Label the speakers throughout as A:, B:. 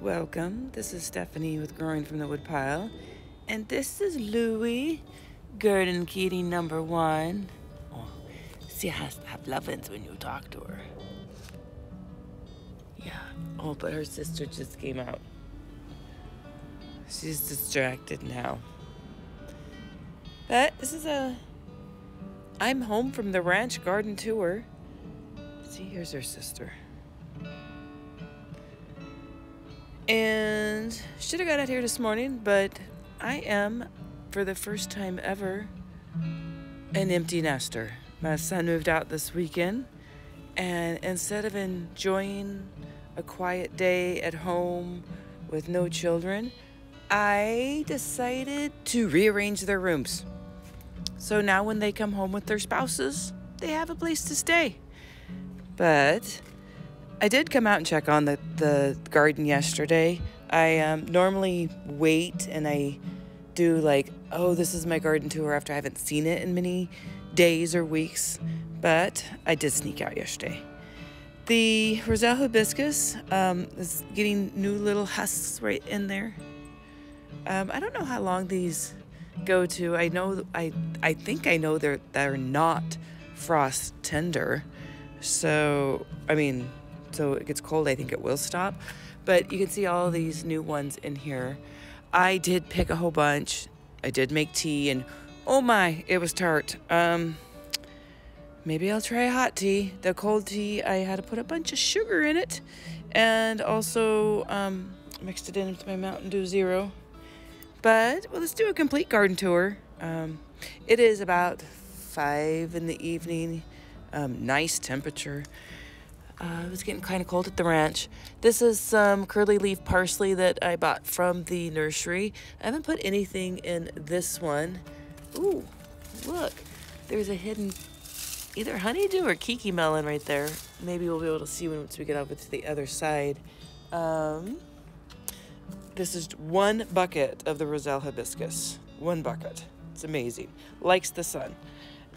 A: Welcome. This is Stephanie with Growing from the Woodpile. And this is Louie, garden kitty number 1. Oh, she has to have lovin's when you talk to her. Yeah. Oh, but her sister just came out. She's distracted now. But this is I'm home from the ranch garden tour. See, here's her sister. And should have got out here this morning, but I am, for the first time ever, an empty nester. My son moved out this weekend, and instead of enjoying a quiet day at home with no children, I decided to rearrange their rooms. So now when they come home with their spouses, they have a place to stay. But I did come out and check on the garden yesterday. I normally wait and I do like, oh, this is my garden tour after I haven't seen it in many days or weeks. But I did sneak out yesterday. The Roselle hibiscus is getting new little husks right in there. I don't know how long these go to. I think I know they're not frost tender. So, so it gets cold, I think it will stop. But you can see all these new ones in here. I did pick a whole bunch. I did make tea, and oh my, it was tart. Maybe I'll try hot tea. The cold tea, I had to put a bunch of sugar in it, and also mixed it in with my Mountain Dew Zero. But, well, let's do a complete garden tour. It is about 5 in the evening. Nice temperature. It was getting kind of cold at the ranch. This is some curly leaf parsley that I bought from the nursery. I haven't put anything in this one. Ooh, look. There's a hidden either honeydew or kiki melon right there. Maybe we'll be able to see once we get over to the other side. This is 1 bucket of the Roselle hibiscus. 1 bucket. It's amazing. Likes the sun.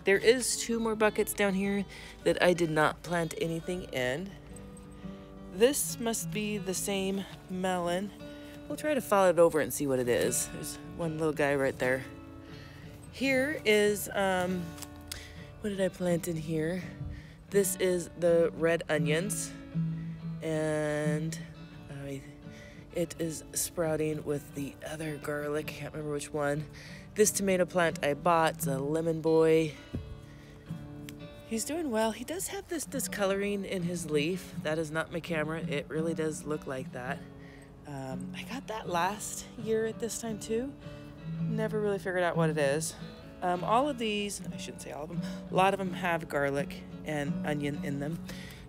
A: There is 2 more buckets down here that I did not plant anything in. This must be the same melon. We'll try to follow it over and see what it is. There's one little guy right there. Here is, what did I plant in here? This is the red onions, and it is sprouting with the other garlic. I can't remember which one. This tomato plant I bought, it's a lemon boy. He's doing well. He does have this discoloring in his leaf. That is not my camera. It really does look like that. I got that last year at this time too. Never really figured out what it is. All of these, I shouldn't say all of them, a lot of them have garlic and onion in them.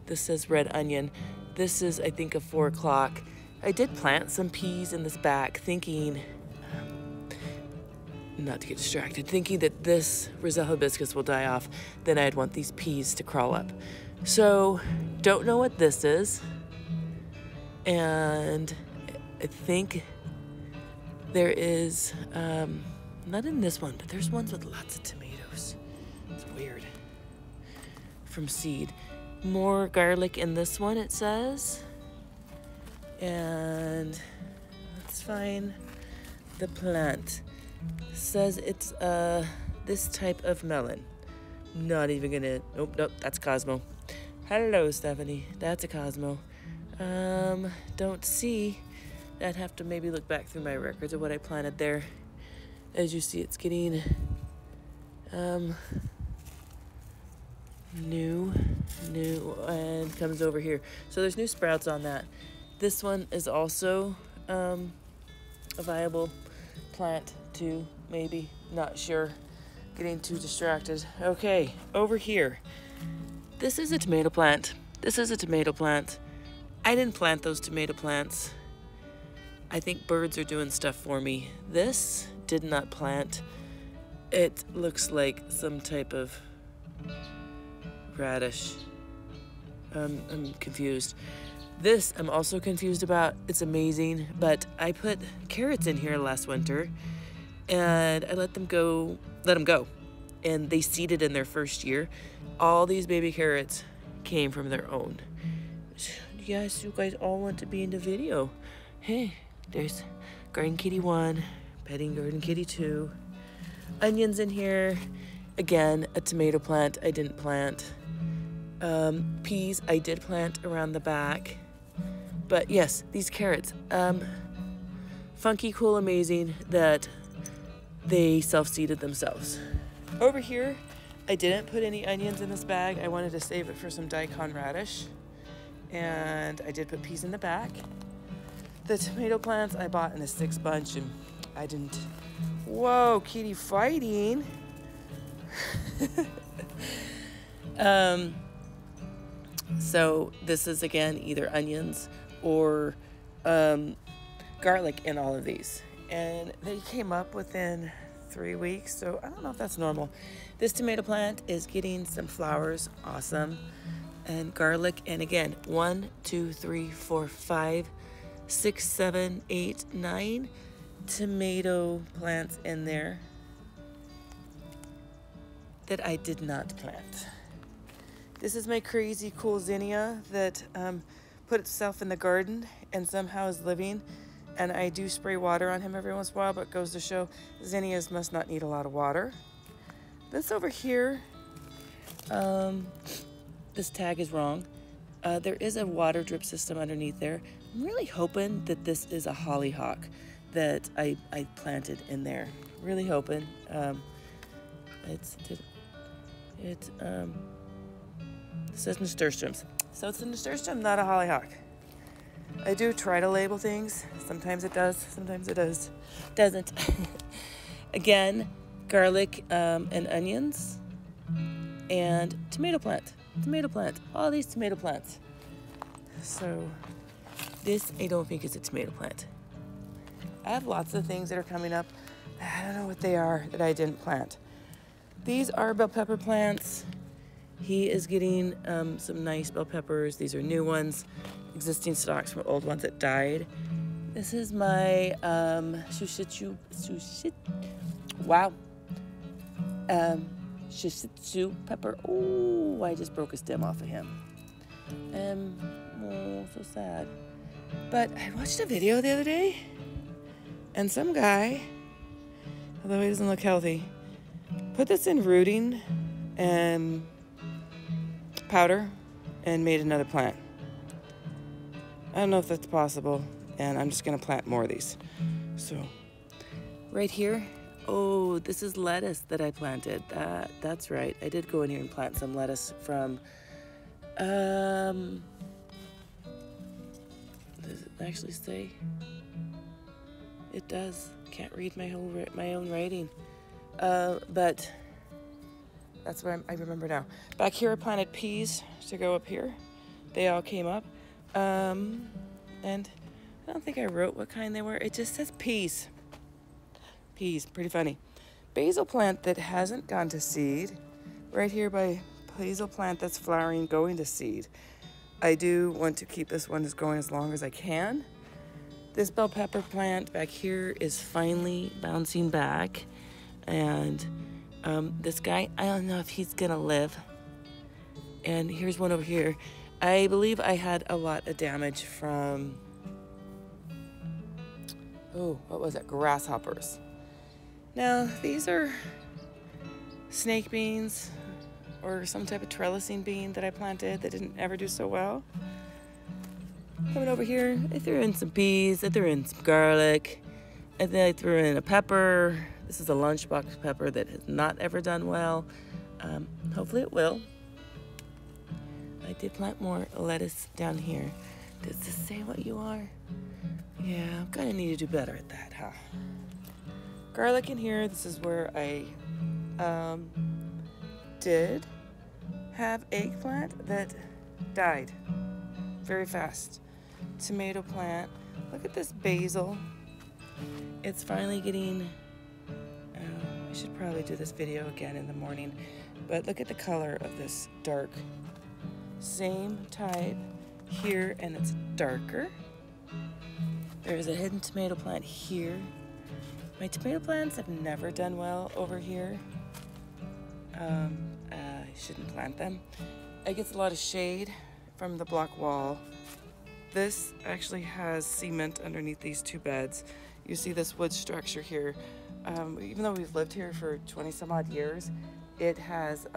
A: This says red onion. This is, I think, a 4 o'clock. I did plant some peas in this back thinking, not to get distracted, thinking that this Roselle hibiscus will die off, then I'd want these peas to crawl up. So, don't know what this is. And I think there is, not in this one, but there's ones with lots of tomatoes. It's weird. From seed. More garlic in this one, it says. And let's find the plant. It says it's this type of melon. Not even gonna, nope, that's Cosmo. Hello, Stephanie, that's a Cosmo. Don't see. I'd have to maybe look back through my records of what I planted there. As you see, it's getting new, and comes over here. So there's new sprouts on that. This one is also a viable plant too, maybe, not sure. Getting too distracted. Okay, over here. This is a tomato plant. This is a tomato plant. I didn't plant those tomato plants. I think birds are doing stuff for me. This did not plant. It looks like some type of radish. I'm confused. This I'm also confused about. It's amazing, but I put carrots in here last winter, and I let them go, and they seeded in their first year. All these baby carrots came from their own. Yes, you guys all want to be in the video. Hey, there's Garden Kitty 1, Petting Garden Kitty 2. Onions in here. Again, a tomato plant I didn't plant. Peas I did plant around the back. But yes, these carrots. Funky, cool, amazing that they self-seeded themselves. Over here, I didn't put any onions in this bag. I wanted to save it for some daikon radish. And I did put peas in the back. The tomato plants I bought in a 6 bunch and I didn't. Whoa, kitty fighting. So this is again either onions or garlic in all of these. And they came up within 3 weeks, so I don't know if that's normal. This tomato plant is getting some flowers, awesome. And garlic, and again, 1, 2, 3, 4, 5, 6, 7, 8, 9 tomato plants in there that I did not plant. This is my crazy cool zinnia that put itself in the garden and somehow is living. And I do spray water on him every once in a while, but it goes to show zinnias must not need a lot of water. This over here, this tag is wrong. There is a water drip system underneath there. I'm really hoping that this is a hollyhock that I planted in there. Really hoping. It says nasturtiums. So it's a nasturtium, not a hollyhock. I do try to label things. Sometimes it does, sometimes it doesn't. Again, garlic and onions and tomato plant. All these tomato plants. So this, I don't think is a tomato plant. I have lots of things that are coming up. I don't know what they are that I didn't plant. These are bell pepper plants. He is getting some nice bell peppers. These are new ones, existing stocks from old ones that died. This is my shishitsu pepper. Oh, I just broke a stem off of him. Oh, so sad. But I watched a video the other day, and some guy, although he doesn't look healthy, put this in rooting and powder and made another plant. I don't know if that's possible, and I'm just gonna plant more of these. So right here, oh, this is lettuce that I planted. That's right, I did go in here and plant some lettuce from does it actually say? It does. Can't read my own writing, but that's what I remember now. Back here I planted peas to go up here. They all came up. And I don't think I wrote what kind they were. It just says peas. Peas, pretty funny. Basil plant that hasn't gone to seed. Right here by basil plant that's flowering, going to seed. I do want to keep this one going as long as I can. This bell pepper plant back here is finally bouncing back. And this guy, I don't know if he's gonna live. And here's one over here. I believe I had a lot of damage from, oh, what was it? Grasshoppers. Now, these are snake beans or some type of trellising bean that I planted that didn't ever do so well. Coming over here, I threw in some peas, I threw in some garlic, and then I threw in a pepper. This is a lunchbox pepper that has not ever done well. Hopefully it will. I did plant more lettuce down here. Does this say what you are? Yeah, I'm gonna need to do better at that, huh? Garlic in here. This is where I did have eggplant that died very fast. Tomato plant. Look at this basil. It's finally getting, I should probably do this video again in the morning, but look at the color of this dark. Same type here, and it's darker. There's a hidden tomato plant here. My tomato plants have never done well over here. I shouldn't plant them. It gets a lot of shade from the block wall, This actually has cement underneath these two beds. You see this wood structure here. Even though we've lived here for 20 some odd years, it has,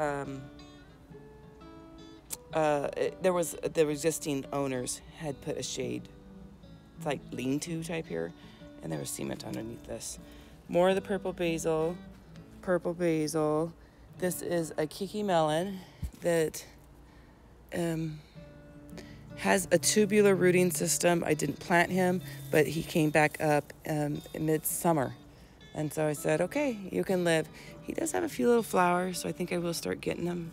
A: the existing owners had put a shade, it's like lean-to type here, and there was cement underneath this. More of the purple basil. This is a Kiki melon that has a tubular rooting system. I didn't plant him, but he came back up in midsummer. And so I said, okay, you can live. He does have a few little flowers, so I think I will start getting them.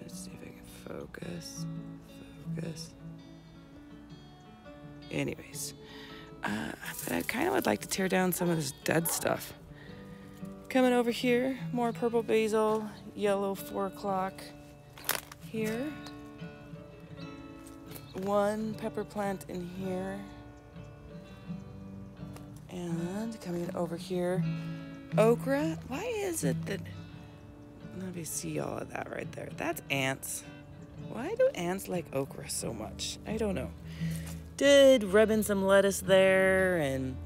A: Let's see if I can focus. Anyways, but I kind of would like to tear down some of this dead stuff. Coming over here, more purple basil, yellow 4 o'clock here. One pepper plant in here. And coming over here, okra. Why is it that, let me see all of that right there. That's ants. Why do ants like okra so much? I don't know. Did rub in some lettuce there and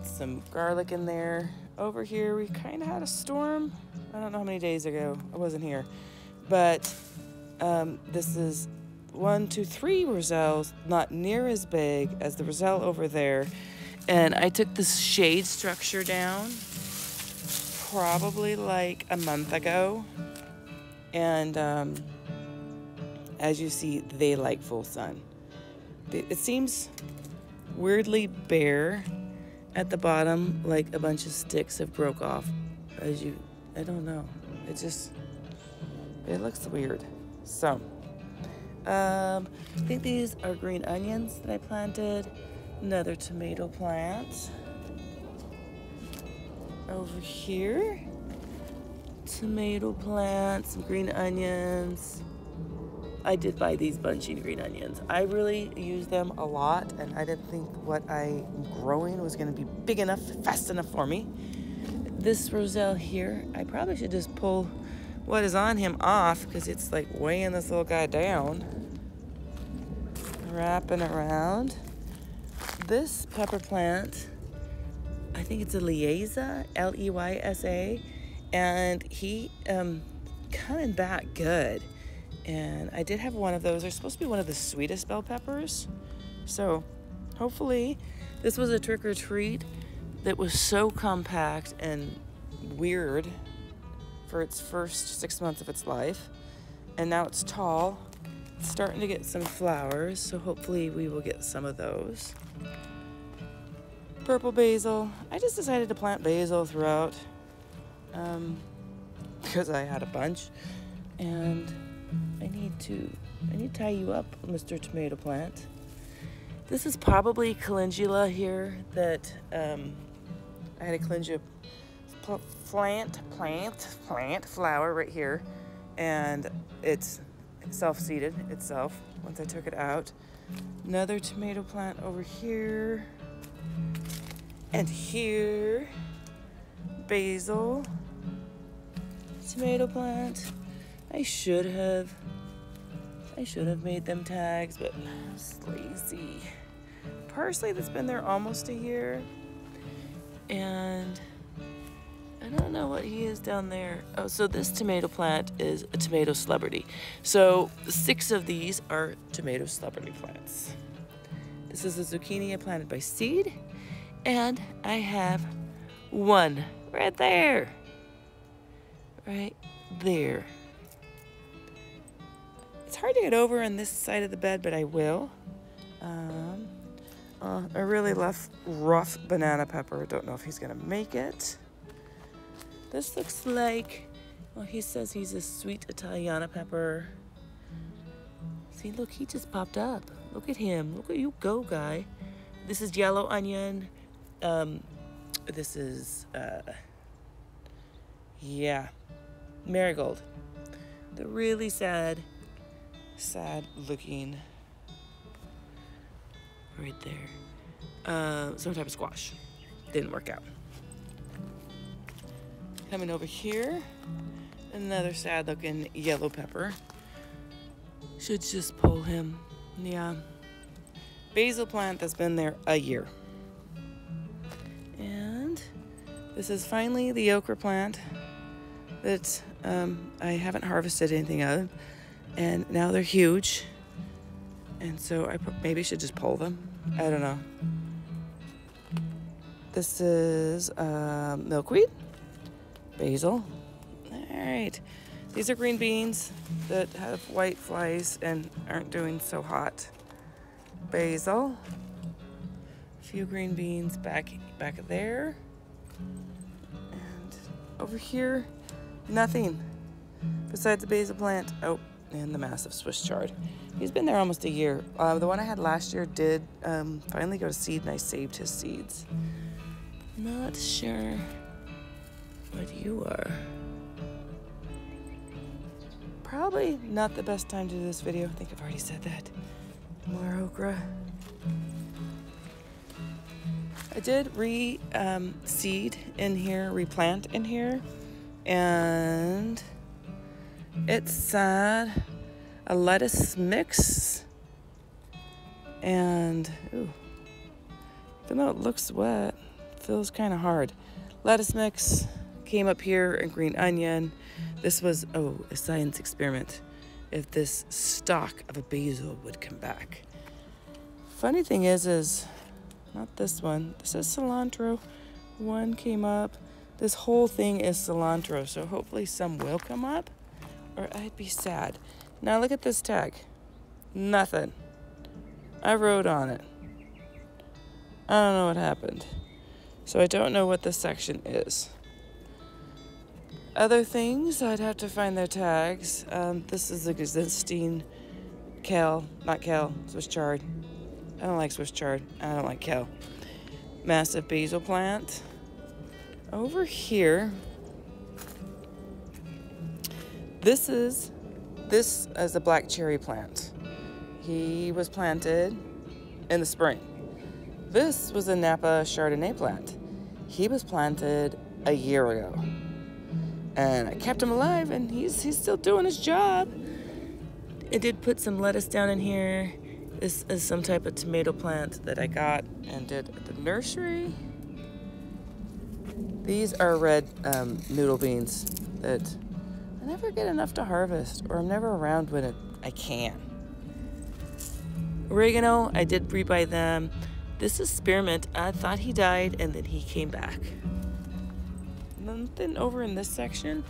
A: some garlic in there. Over here, we kind of had a storm. I don't know how many days ago. I wasn't here. But this is 1, 2, 3 roselles, not near as big as the roselle over there. And I took this shade structure down probably like a month ago. And as you see, they like full sun. It seems weirdly bare at the bottom, like a bunch of sticks have broke off. I don't know. It looks weird. So, I think these are green onions that I planted. Another tomato plant. Over here, tomato plants, some green onions. I did buy these bunching green onions. I really use them a lot, and I didn't think what I'm growing was going to be big enough, fast enough for me. This roselle here, I probably should just pull what is on him off because it's like weighing this little guy down. Wrapping around. This pepper plant, I think it's a Leysa, Leysa, and he coming back good. And I did have one of those. They're supposed to be one of the sweetest bell peppers. So hopefully this was a trick or treat that was so compact and weird for its first 6 months of its life. And now it's tall. It's starting to get some flowers, so hopefully we will get some of those. Purple basil. I just decided to plant basil throughout because I had a bunch. And I need to tie you up, Mr. Tomato Plant. This is probably calendula here that I had a calendula plant flower right here, and it's self-seeded itself once I took it out. Another tomato plant over here and here. Basil, tomato plant. I should have made them tags, but I was lazy. Parsley that's been there almost a year, and I don't know what he is down there. Oh, so this tomato plant is a tomato celebrity. So 6 of these are tomato celebrity plants. This is a zucchini I planted by seed, and I have one right there. Right there. It's hard to get over on this side of the bed, but I will. A really rough banana pepper. Don't know if he's gonna make it. This looks like, well, he says he's a sweet Italiana pepper. See, look, he just popped up. Look at him. Look at you go, guy. This is yellow onion. This is, yeah, marigold. The really sad looking right there. Some type of squash. Didn't work out. Coming over here, another sad looking yellow pepper. Should just pull him Yeah. Basil plant that's been there a year. And this is finally the okra plant that I haven't harvested anything of. And now they're huge. And so I maybe should just pull them. I don't know. This is milkweed, basil. All right. These are green beans that have white flies and aren't doing so hot. Basil. A few green beans back there. And over here, nothing besides the basil plant. Oh, and the massive Swiss chard. He's been there almost a year. The one I had last year did finally go to seed, and I saved his seeds. Not sure what you are. Probably not the best time to do this video. I think I've already said that. More okra. I did seed in here, replant in here, and it's a lettuce mix. And ooh, even though it looks wet, it feels kind of hard. Lettuce mix came up here, and green onion. This was, a science experiment, if this stalk of a basil would come back. Funny thing is not this one. This is cilantro. One came up. This whole thing is cilantro, so hopefully some will come up, or I'd be sad. Now look at this tag. Nothing. I wrote on it. I don't know what happened. So I don't know what this section is. Other things, I'd have to find their tags. This is the existing kale, not kale, Swiss chard. I don't like Swiss chard. I don't like kale. Massive basil plant. Over here, this is a black cherry plant. He was planted in the spring. This was a Napa Chardonnay plant. He was planted a year ago. And I kept him alive, and he's still doing his job. I did put some lettuce down in here. This is some type of tomato plant that I got and did at the nursery. These are red noodle beans that I never get enough to harvest, or I'm never around when I can. Oregano, I did rebuy them. This is spearmint. I thought he died, and then he came back. Nothing over in this section,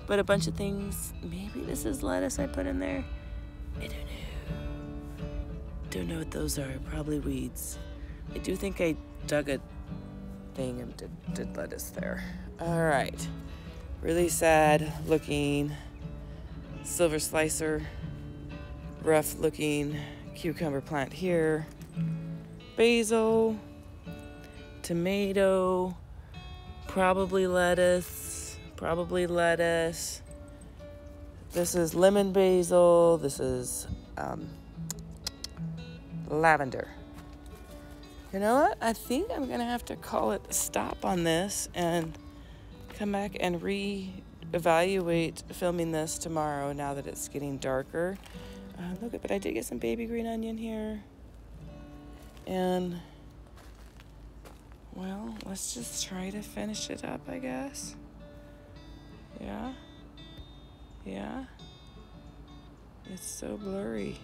A: but a bunch of things. Maybe this is lettuce I put in there. I don't know. Don't know what those are. Probably weeds. I do think I dug a thing and did lettuce there. All right. Really sad looking silver slicer. Rough looking cucumber plant here. Basil. Tomato. Probably lettuce. This is lemon basil. This is lavender. You know what? I think I'm going to have to call it a stop on this and come back and re-evaluate filming this tomorrow now that it's getting darker. But I did get some baby green onion here. And well, let's just try to finish it up, I guess. Yeah. It's so blurry.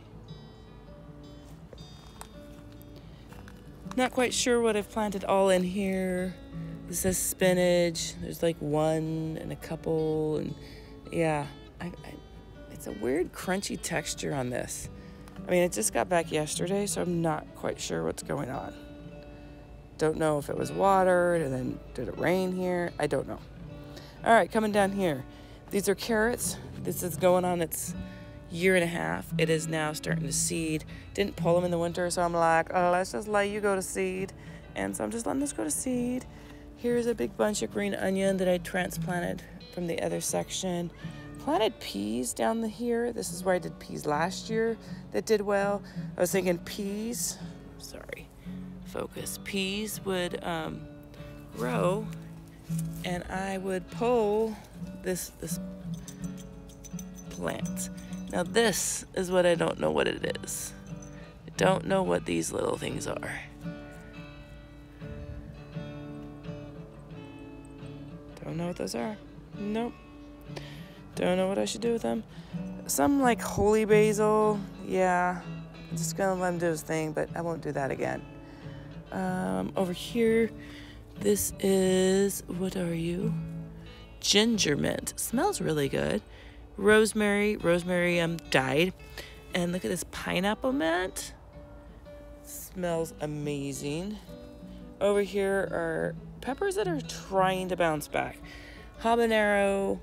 A: Not quite sure what I've planted all in here. This is spinach. There's like one and a couple, and yeah. It's a weird crunchy texture on this. I mean, it just got back yesterday, so I'm not quite sure what's going on. Don't know if it was watered and then did it rain here. I don't know. All right, coming down here. These are carrots. This is going on its year and a half. It is now starting to seed. Didn't pull them in the winter, so I'm like, oh, let's just let you go to seed. And so I'm just letting this go to seed. Here's a big bunch of green onion that I transplanted from the other section. Planted peas down here. This is where I did peas last year that did well. I was thinking peas, peas would grow, and I would pull this plant. Now this is what I don't know what it is. Don't know what these little things are. Don't know what those are. Nope. Don't know what I should do with them. Some like holy basil. Yeah. I'm just gonna let him do his thing, but I won't do that again. Over here, this is, what are you? Ginger mint. Smells really good. Rosemary died. And look at this pineapple mint. Smells amazing. Over here are peppers that are trying to bounce back. Habanero,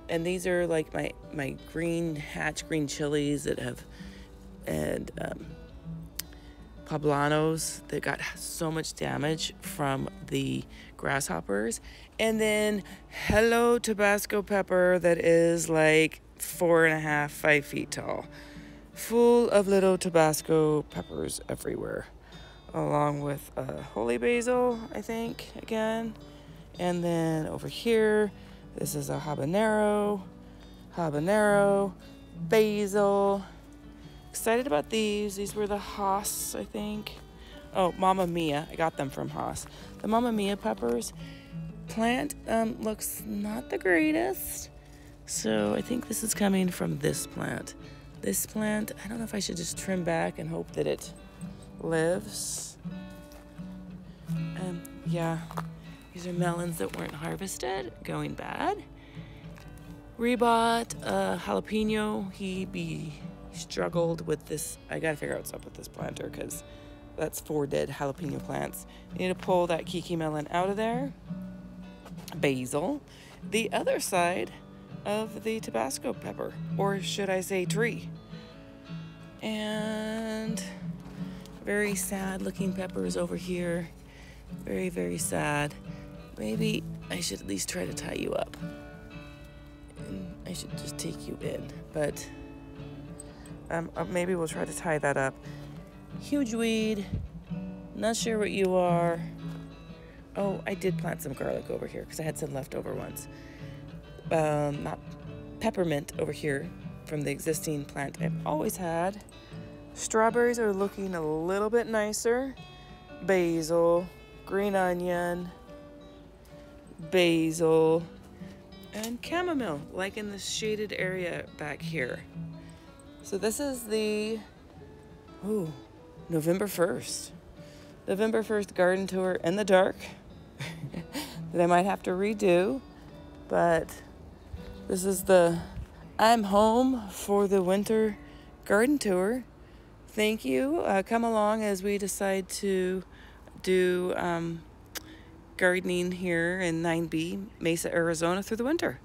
A: and these are like my green chilies that have, and poblanos that got so much damage from the grasshoppers. And then hello Tabasco pepper that is like 4.5, 5 feet tall. Full of little Tabasco peppers everywhere. Along with holy basil, I think, again. And then over here, this is a habanero, basil. Excited about these. These were the Haas, I think. Oh, Mamma Mia. I got them from Haas. The Mamma Mia peppers. Plant looks not the greatest. So I think this is coming from this plant. This plant, I don't know if I should just trim back and hope that it lives. Yeah, these are melons that weren't harvested, going bad. Rebought jalapeno. He struggled with this. I gotta figure out what's up with this planter because that's 4 dead jalapeno plants. You need to pull that kiki melon out of there. Basil. The other side of the Tabasco pepper, or should I say tree. And very sad looking peppers over here. Very, very sad. Maybe I should at least try to tie you up. And I should just take you in, but maybe we'll try to tie that up. Huge weed. Not sure what you are. Oh, I did plant some garlic over here because I had some leftover ones. Not peppermint over here from the existing plant I've always had. Strawberries are looking a little bit nicer. Basil, green onion, basil, and chamomile, like in the shaded area back here. So this is the November 1st. November 1st garden tour in the dark that I might have to redo, but this is I'm home for the winter garden tour. Thank you. Come along as we decide to do gardening here in 9B, Mesa, Arizona through the winter.